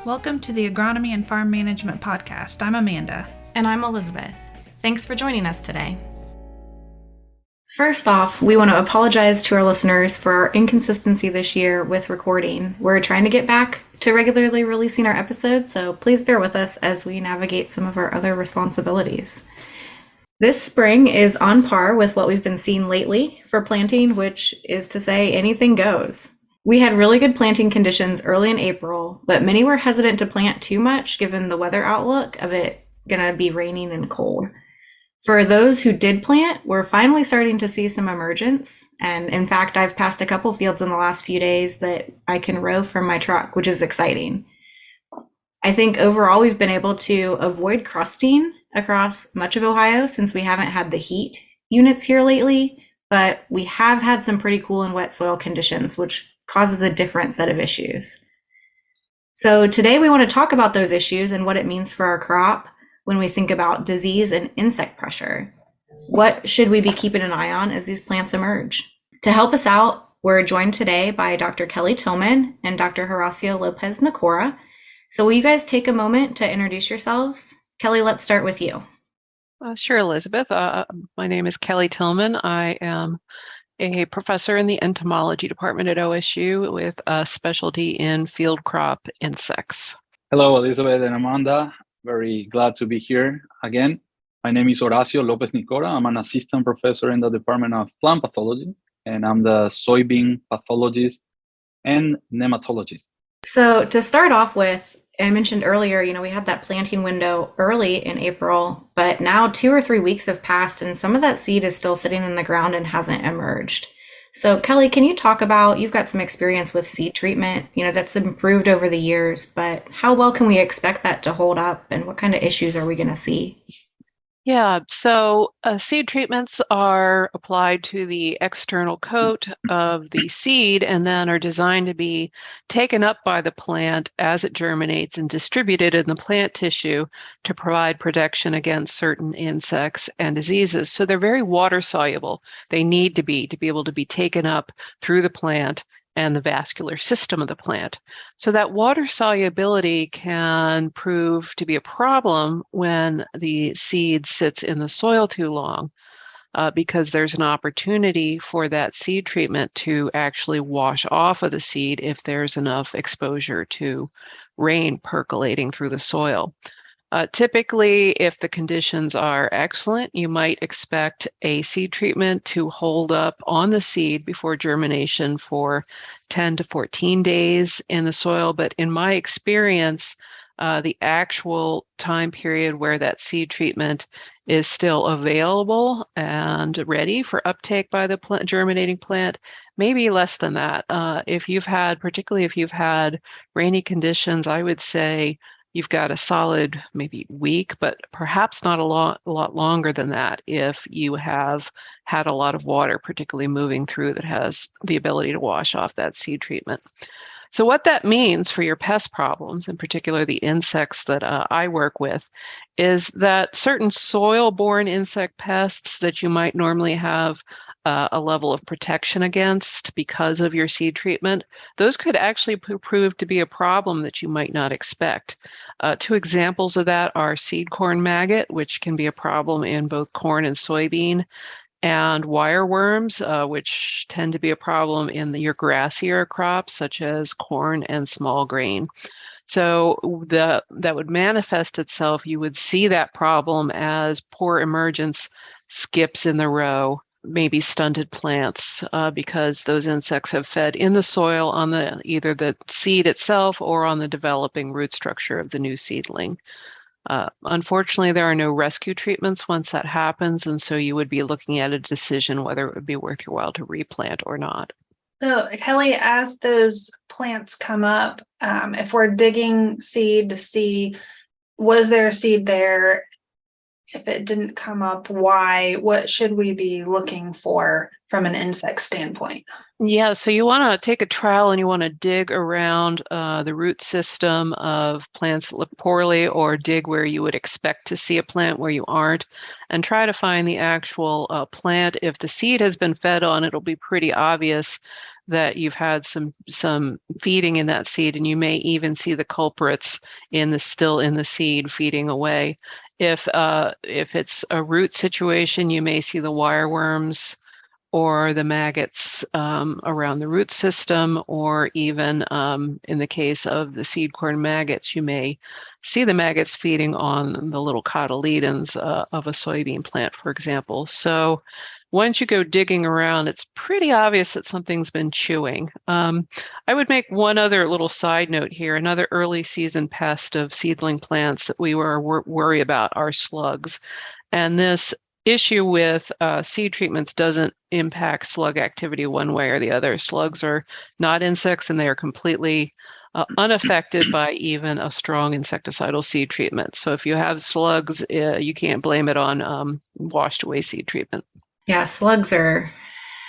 Welcome to the Agronomy and Farm Management Podcast. I'm Amanda. And I'm Elizabeth. Thanks for joining us today. First off, we want to apologize to our listeners for our inconsistency this year with recording. We're trying to get back to regularly releasing our episodes, so please bear with us as we navigate some of our other responsibilities. This spring is on par with what we've been seeing lately for planting, which is to say anything goes. We had really good planting conditions early in April, but many were hesitant to plant too much given the weather outlook of it going to be raining and cold. For those who did plant, we're finally starting to see some emergence. And in fact, I've passed a couple fields in the last few days that I can row from my truck, which is exciting. I think overall we've been able to avoid crusting across much of Ohio since we haven't had the heat units here lately, but we have had some pretty cool and wet soil conditions, which causes a different set of issues. So today we want to talk about those issues and what it means for our crop when we think about disease and insect pressure. What should we be keeping an eye on as these plants emerge? To help us out, we're joined today by Dr. Kelly Tillman and Dr. Horacio Lopez Nicora. So will you guys take a moment to introduce yourselves? Kelly, let's start with you. Sure, Elizabeth. My name is Kelly Tillman. I am a professor in the entomology department at OSU with a specialty in field crop insects. Hello, Elizabeth and Amanda. Very glad to be here again. My name is Horacio Lopez Nicora. I'm an assistant professor in the Department of Plant Pathology, and I'm the soybean pathologist and nematologist. So to start off with, I mentioned earlier, we had that planting window early in April, but now 2 or 3 weeks have passed and some of that seed is still sitting in the ground and hasn't emerged. So Kelly, can you talk about, you've got some experience with seed treatment, that's improved over the years, but how well can we expect that to hold up and what kind of issues are we going to see? Yeah, so seed treatments are applied to the external coat of the seed and then are designed to be taken up by the plant as it germinates and distributed in the plant tissue to provide protection against certain insects and diseases. So they're very water soluble. They need to be able to be taken up through the plant and the vascular system of the plant. So that water solubility can prove to be a problem when the seed sits in the soil too long, because there's an opportunity for that seed treatment to actually wash off of the seed if there's enough exposure to rain percolating through the soil. Typically, if the conditions are excellent, you might expect a seed treatment to hold up on the seed before germination for 10 to 14 days in the soil. But in my experience, the actual time period where that seed treatment is still available and ready for uptake by the germinating plant, maybe less than that. Particularly if you've had rainy conditions, I would say you've got a solid maybe week, but perhaps not a lot longer than that if you have had a lot of water, particularly moving through, that has the ability to wash off that seed treatment. So what that means for your pest problems, in particular the insects that I work with, is that certain soil-borne insect pests that you might normally have a level of protection against because of your seed treatment, those could actually prove to be a problem that you might not expect. 2 examples of that are seed corn maggot, which can be a problem in both corn and soybean, and wireworms, which tend to be a problem in your grassier crops, such as corn and small grain. So that would manifest itself, you would see that problem as poor emergence, skips in the row, maybe stunted plants, because those insects have fed in the soil on either the seed itself or on the developing root structure of the new seedling. Unfortunately, there are no rescue treatments once that happens, and so you would be looking at a decision whether it would be worth your while to replant or not. So Kelly, as those plants come up, if we're digging seed to see, was there a seed there? If it didn't come up, why? What should we be looking for from an insect standpoint? Yeah, so you want to take a trowel and you want to dig around the root system of plants that look poorly, or dig where you would expect to see a plant where you aren't, and try to find the actual plant. If the seed has been fed on, it'll be pretty obvious that you've had some feeding in that seed, and you may even see the culprits still in the seed feeding away. If it's a root situation, you may see the wireworms or the maggots around the root system, or even in the case of the seed corn maggots, you may see the maggots feeding on the little cotyledons of a soybean plant, for example. So once you go digging around, it's pretty obvious that something's been chewing. I would make one other little side note here. Another early season pest of seedling plants that we worry about are slugs. And this issue with seed treatments doesn't impact slug activity one way or the other. Slugs are not insects, and they are completely unaffected by even a strong insecticidal seed treatment. So if you have slugs, you can't blame it on washed away seed treatment. Yeah, slugs are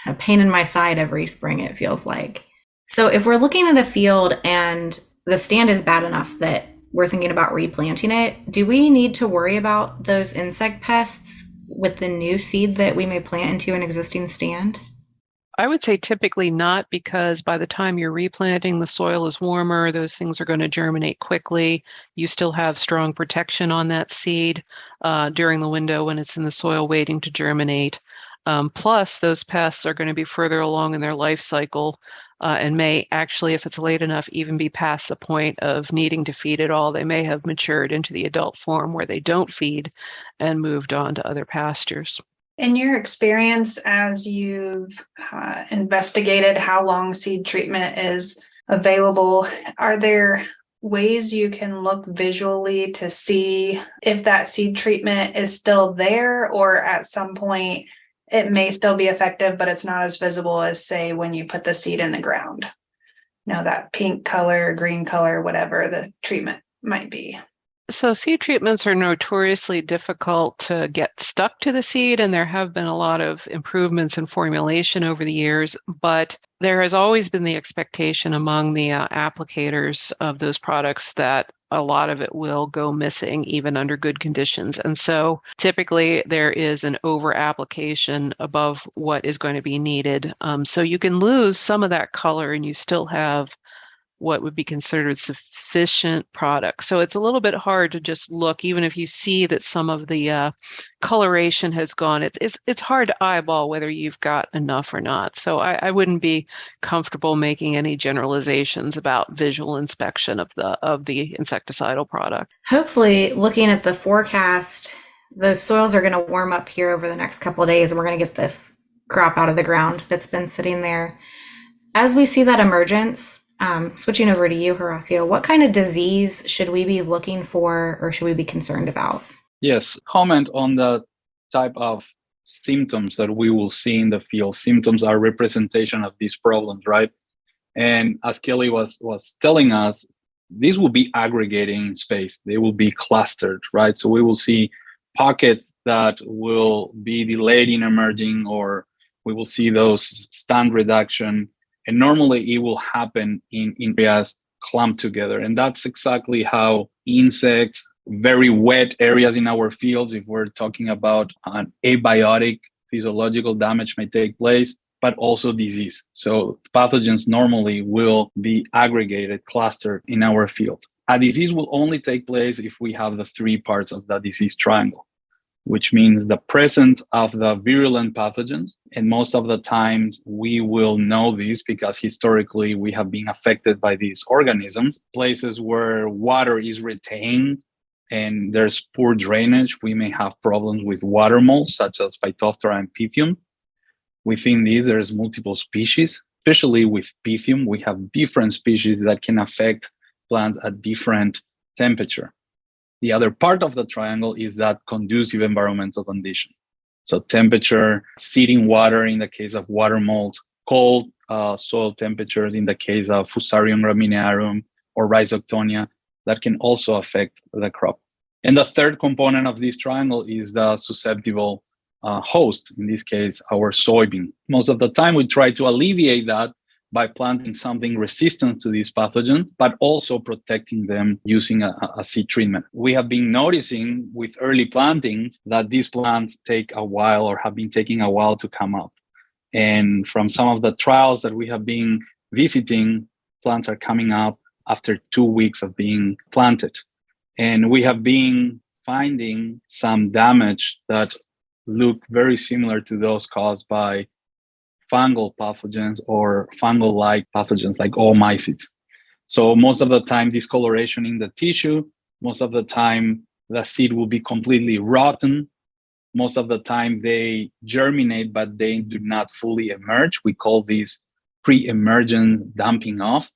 a pain in my side every spring, it feels like. So if we're looking at a field and the stand is bad enough that we're thinking about replanting it, do we need to worry about those insect pests with the new seed that we may plant into an existing stand? I would say typically not, because by the time you're replanting, the soil is warmer, those things are going to germinate quickly. You still have strong protection on that seed during the window when it's in the soil waiting to germinate. Plus, those pests are going to be further along in their life cycle and may actually, if it's late enough, even be past the point of needing to feed at all. They may have matured into the adult form where they don't feed and moved on to other pastures. In your experience, as you've investigated how long seed treatment is available, are there ways you can look visually to see if that seed treatment is still there, or at some point it may still be effective, but it's not as visible as, say, when you put the seed in the ground? That pink color, green color, whatever the treatment might be. So seed treatments are notoriously difficult to get stuck to the seed, and there have been a lot of improvements in formulation over the years, but there has always been the expectation among the applicators of those products that a lot of it will go missing even under good conditions. And so typically there is an over application above what is going to be needed. So you can lose some of that color and you still have what would be considered sufficient product. So it's a little bit hard to just look, even if you see that some of the coloration has gone. It's hard to eyeball whether you've got enough or not. So I wouldn't be comfortable making any generalizations about visual inspection of the insecticidal product. Hopefully, looking at the forecast, those soils are going to warm up here over the next couple of days, and we're going to get this crop out of the ground that's been sitting there. As we see that emergence, switching over to you, Horacio, what kind of disease should we be looking for or should we be concerned about? Yes, comment on the type of symptoms that we will see in the field. Symptoms are representation of these problems, right? And as Kelly was telling us, these will be aggregating in space. They will be clustered, right? So we will see pockets that will be delayed in emerging, or we will see those stand reduction. And normally it will happen in areas clumped together. And that's exactly how insects, very wet areas in our fields, if we're talking about an abiotic physiological damage, may take place, but also disease. So pathogens normally will be aggregated, clustered in our field. A disease will only take place if we have the three parts of the disease triangle, which means the presence of the virulent pathogens. And most of the times we will know this because historically we have been affected by these organisms. Places where water is retained and there's poor drainage, we may have problems with water molds such as Phytophthora and Pythium. Within these, there's multiple species, especially with Pythium. We have different species that can affect plants at different temperature. The other part of the triangle is that conducive environmental condition. So temperature, seeding water in the case of water mold, cold soil temperatures in the case of Fusarium graminearum or Rhizoctonia, that can also affect the crop. And the third component of this triangle is the susceptible host, in this case, our soybean. Most of the time we try to alleviate that by planting something resistant to these pathogens, but also protecting them using a seed treatment. We have been noticing with early plantings that these plants take a while or have been taking a while to come up. And from some of the trials that we have been visiting, plants are coming up after 2 weeks of being planted. And we have been finding some damage that look very similar to those caused by fungal pathogens or fungal-like pathogens like oomycetes. So most of the time, discoloration in the tissue, most of the time, the seed will be completely rotten. Most of the time, they germinate, but they do not fully emerge. We call this pre-emergent dumping off,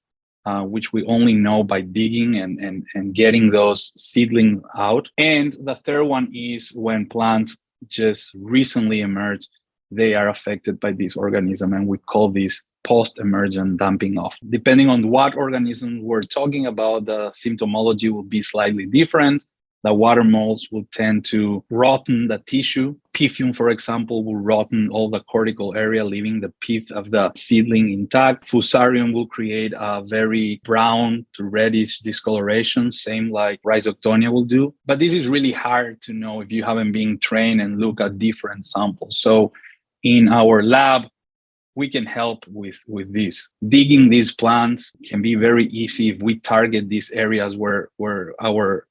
which we only know by digging and getting those seedlings out. And the third one is when plants just recently emerge, they are affected by this organism, and we call this post-emergent dumping off. Depending on what organism we're talking about, the symptomology will be slightly different. The water molds will tend to rotten the tissue. Pythium, for example, will rotten all the cortical area, leaving the pith of the seedling intact. Fusarium will create a very brown to reddish discoloration, same like Rhizoctonia will do. But this is really hard to know if you haven't been trained and look at different samples. So in our lab, we can help with this. Digging these plants can be very easy if we target these areas where our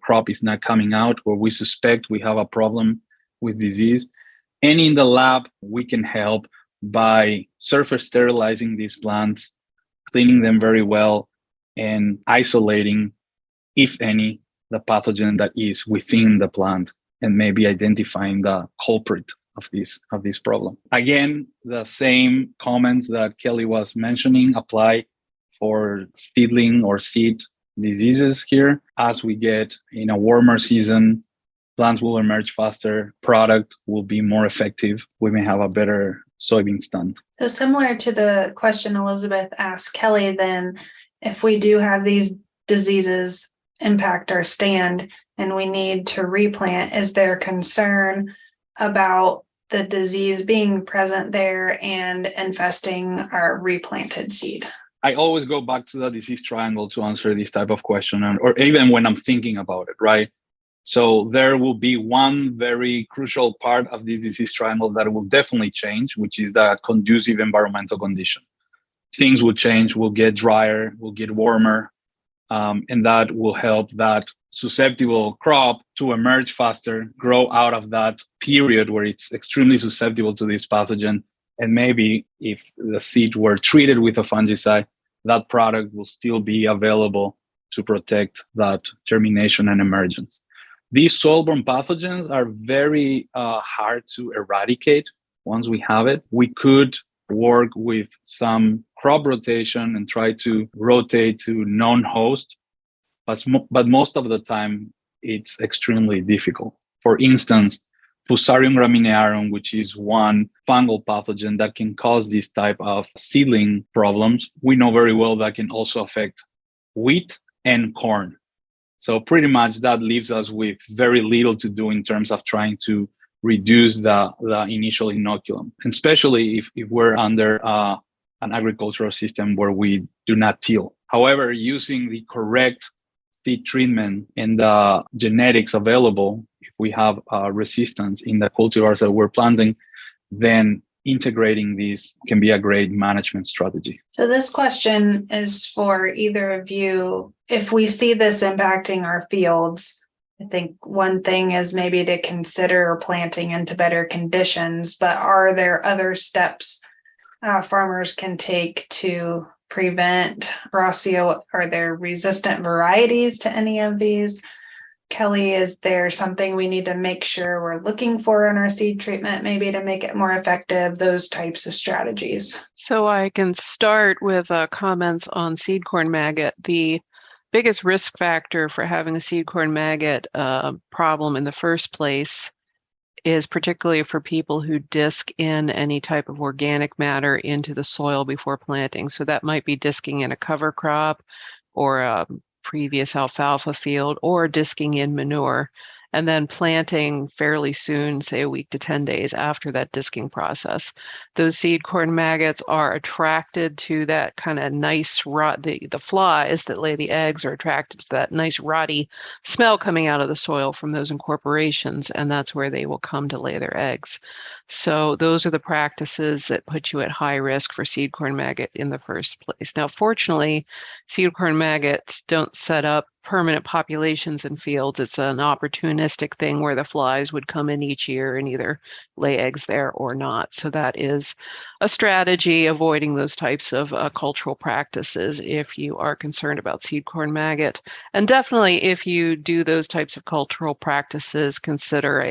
crop is not coming out, where we suspect we have a problem with disease. And in the lab, we can help by surface sterilizing these plants, cleaning them very well, and isolating, if any, the pathogen that is within the plant, and maybe identifying the culprit of this problem. Again, the same comments that Kelly was mentioning apply for seedling or seed diseases here. As we get in a warmer season, plants will emerge faster, product will be more effective. We may have a better soybean stand. So similar to the question Elizabeth asked Kelly, then if we do have these diseases impact our stand and we need to replant, is there concern about the disease being present there and infesting our replanted seed? I always go back to the disease triangle to answer this type of question, or even when I'm thinking about it, right? So there will be one very crucial part of this disease triangle that will definitely change, which is that conducive environmental condition. Things will change, will get drier, will get warmer, and that will help that susceptible crop to emerge faster, grow out of that period where it's extremely susceptible to this pathogen. And maybe if the seed were treated with a fungicide, that product will still be available to protect that germination and emergence. These soil-borne pathogens are very hard to eradicate once we have it. We could work with some crop rotation and try to rotate to non-host, but most of the time it's extremely difficult. For instance, Fusarium graminearum, which is one fungal pathogen that can cause this type of seedling problems, we know very well that can also affect wheat and corn. So pretty much that leaves us with very little to do in terms of trying to reduce the initial inoculum, and especially if we're under an agricultural system where we do not till. However, using the correct seed treatment and the genetics available, if we have resistance in the cultivars that we're planting, then integrating these can be a great management strategy. So this question is for either of you. If we see this impacting our fields, I think one thing is maybe to consider planting into better conditions, but are there other steps farmers can take to prevent Rossio? Are there resistant varieties to any of these? Kelly, is there something we need to make sure we're looking for in our seed treatment, maybe to make it more effective, those types of strategies? So I can start with comments on seed corn maggot. The biggest risk factor for having a seed corn maggot problem in the first place is particularly for people who disc in any type of organic matter into the soil before planting. So that might be disking in a cover crop or a previous alfalfa field or disking in manure. and then planting fairly soon, say a week to 10 days after that disking process. Those seed corn maggots are attracted to that kind of nice rot, the flies that lay the eggs are attracted to that nice rotty smell coming out of the soil from those incorporations, and that's where they will come to lay their eggs. So those are the practices that put you at high risk for seed corn maggot in the first place. Now, fortunately, seed corn maggots don't set up permanent populations in fields. It's an opportunistic thing where the flies would come in each year and either lay eggs there or not. So that is a strategy, avoiding those types of cultural practices if you are concerned about seed corn maggot. And definitely, if you do those types of cultural practices, consider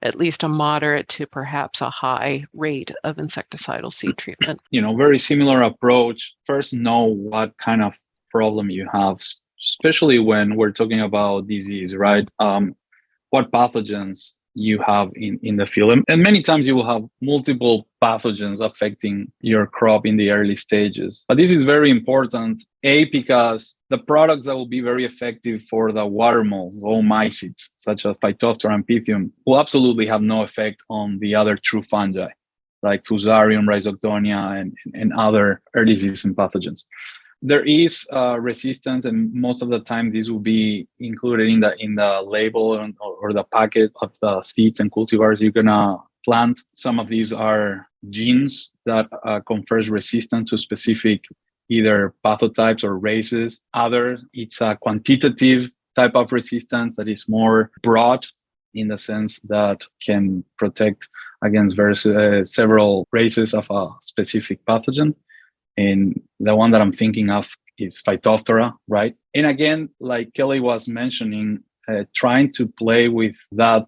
at least a moderate to perhaps a high rate of insecticidal seed treatment. Very similar approach. First, know what kind of problem you have, especially when we're talking about disease, right? What pathogens you have in the field. And many times you will have multiple pathogens affecting your crop in the early stages. But this is very important, because the products that will be very effective for the water molds, oomycetes, such as Phytophthora and Pythium, will absolutely have no effect on the other true fungi, like Fusarium, Rhizoctonia, and other early season pathogens. There is resistance, and most of the time this will be included in the label or the packet of the seeds and cultivars you're gonna plant. Some of these are genes that confers resistance to specific either pathotypes or races. Others, it's a quantitative type of resistance that is more broad in the sense that can protect against several races of a specific pathogen. And the one that I'm thinking of is Phytophthora, right? And again, like Kelly was mentioning, trying to play with that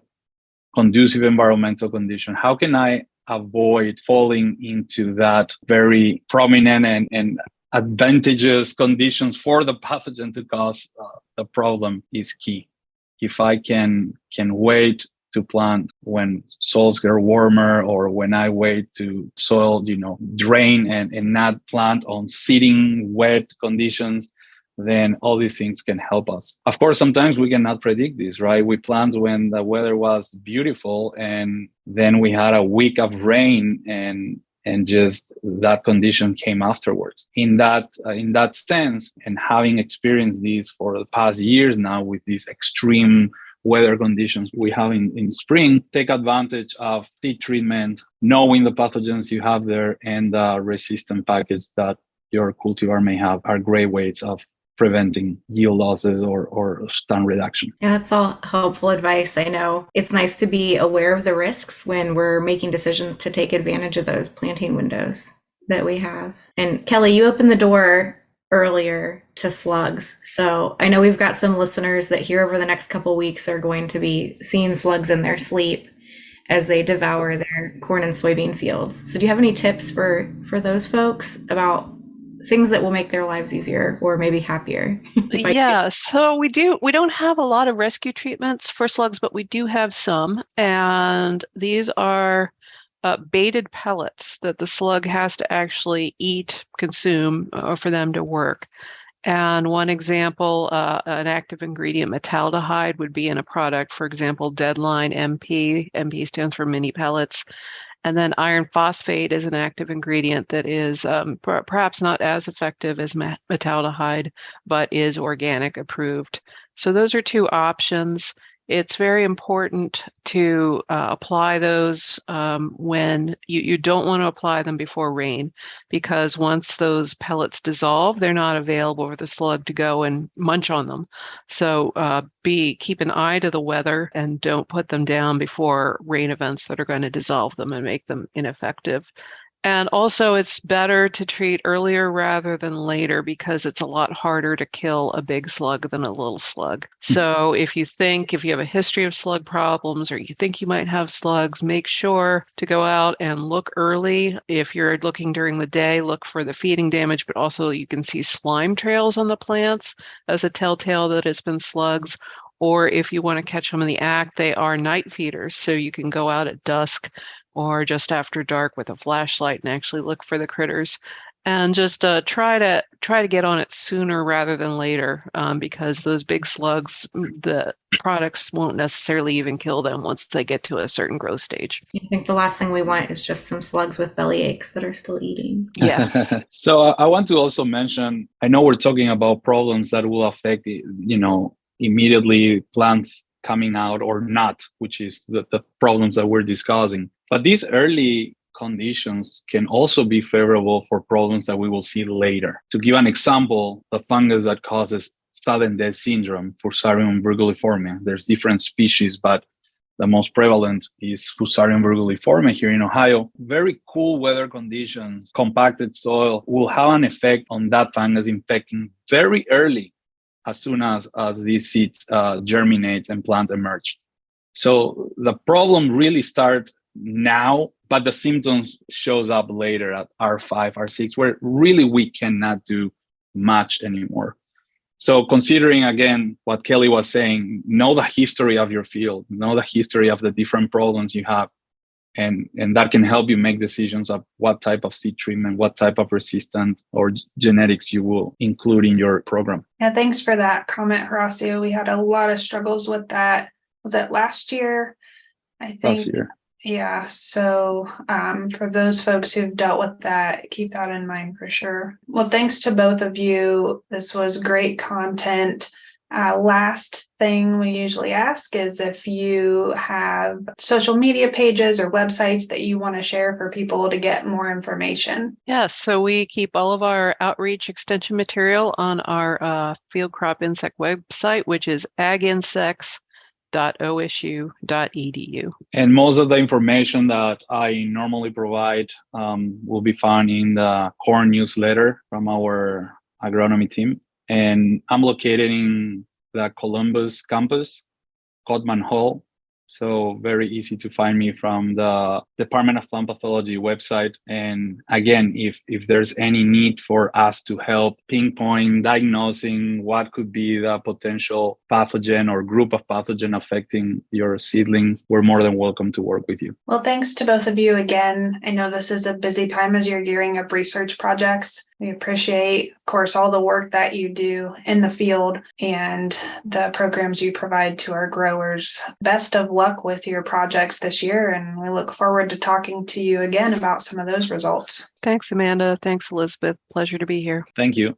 conducive environmental condition. How can I avoid falling into that very prominent and advantageous conditions for the pathogen to cause the problem is key. If I can wait to plant when soils get warmer, or when I wait to soil, drain and not plant on sitting wet conditions, then all these things can help us. Of course, sometimes we cannot predict this, right? We plant when the weather was beautiful, and then we had a week of rain, and just that condition came afterwards. In that sense, and having experienced this for the past years now with these extreme weather conditions we have in spring, take advantage of seed treatment, knowing the pathogens you have there and the resistant package that your cultivar may have are great ways of preventing yield losses or stand reduction. Yeah, that's all helpful advice. I know it's nice to be aware of the risks when we're making decisions to take advantage of those planting windows that we have. And Kelly, you opened the door earlier to slugs. So I know we've got some listeners that here over the next couple of weeks are going to be seeing slugs in their sleep as they devour their corn and soybean fields. So do you have any tips for those folks about things that will make their lives easier or maybe happier? Yeah, so we don't have a lot of rescue treatments for slugs, but we do have some, and these are baited pellets that the slug has to actually eat, consume, for them to work. And one example, an active ingredient, metaldehyde, would be in a product, for example, Deadline MP. MP stands for mini pellets. And then iron phosphate is an active ingredient that is perhaps not as effective as metaldehyde, but is organic approved. So those are two options. It's very important to apply those when you don't want to apply them before rain, because once those pellets dissolve, they're not available for the slug to go and munch on them. So keep an eye to the weather and don't put them down before rain events that are going to dissolve them and make them ineffective. And also, it's better to treat earlier rather than later, because it's a lot harder to kill a big slug than a little slug. So if you have a history of slug problems, or you think you might have slugs, make sure to go out and look early. If you're looking during the day, look for the feeding damage, but also you can see slime trails on the plants as a telltale that it's been slugs. Or if you want to catch them in the act, they are night feeders. So you can go out at dusk or just after dark with a flashlight and actually look for the critters. And just try to get on it sooner rather than later, because those big slugs, the products won't necessarily even kill them once they get to a certain growth stage. I think the last thing we want is just some slugs with belly aches that are still eating. Yeah. So I want to also mention, I know we're talking about problems that will affect, immediately plants coming out or not, which is the problems that we're discussing. But these early conditions can also be favorable for problems that we will see later. To give an example, the fungus that causes sudden death syndrome, Fusarium virguliforme. There's different species, but the most prevalent is Fusarium virguliforme here in Ohio. Very cool weather conditions, compacted soil will have an effect on that fungus infecting very early, as soon as these seeds germinate and plant emerge. So the problem really starts now, but the symptoms shows up later at R5, R6, where really we cannot do much anymore. So considering, again, what Kelly was saying, know the history of your field, know the history of the different problems you have, and that can help you make decisions of what type of seed treatment, what type of resistant or genetics you will include in your program. Yeah, thanks for that comment, Horacio. We had a lot of struggles with that. Was it last year? I think. Last year. Yeah, so for those folks who've dealt with that, keep that in mind for sure. Well, thanks to both of you. This was great content. Last thing we usually ask is if you have social media pages or websites that you want to share for people to get more information. Yes, so we keep all of our outreach extension material on our field crop insect website, which is aginsects.osu.edu. And most of the information that I normally provide will be found in the corn newsletter from our agronomy team. And I'm located in the Columbus campus, Codman Hall. So very easy to find me from the Department of Plant Pathology website. And again, if there's any need for us to help pinpoint diagnosing what could be the potential pathogen or group of pathogen affecting your seedlings, we're more than welcome to work with you. Well, thanks to both of you again. I know this is a busy time as you're gearing up research projects. We appreciate, of course, all the work that you do in the field and the programs you provide to our growers. Best of luck with your projects this year, and we look forward to talking to you again about some of those results. Thanks, Amanda. Thanks, Elizabeth. Pleasure to be here. Thank you.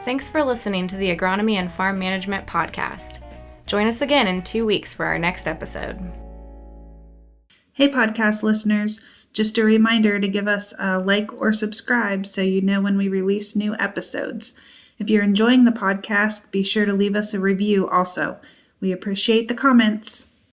Thanks for listening to the Agronomy and Farm Management Podcast. Join us again in 2 weeks for our next episode. Hey, podcast listeners. Just a reminder to give us a like or subscribe so you know when we release new episodes. If you're enjoying the podcast, be sure to leave us a review also. We appreciate the comments.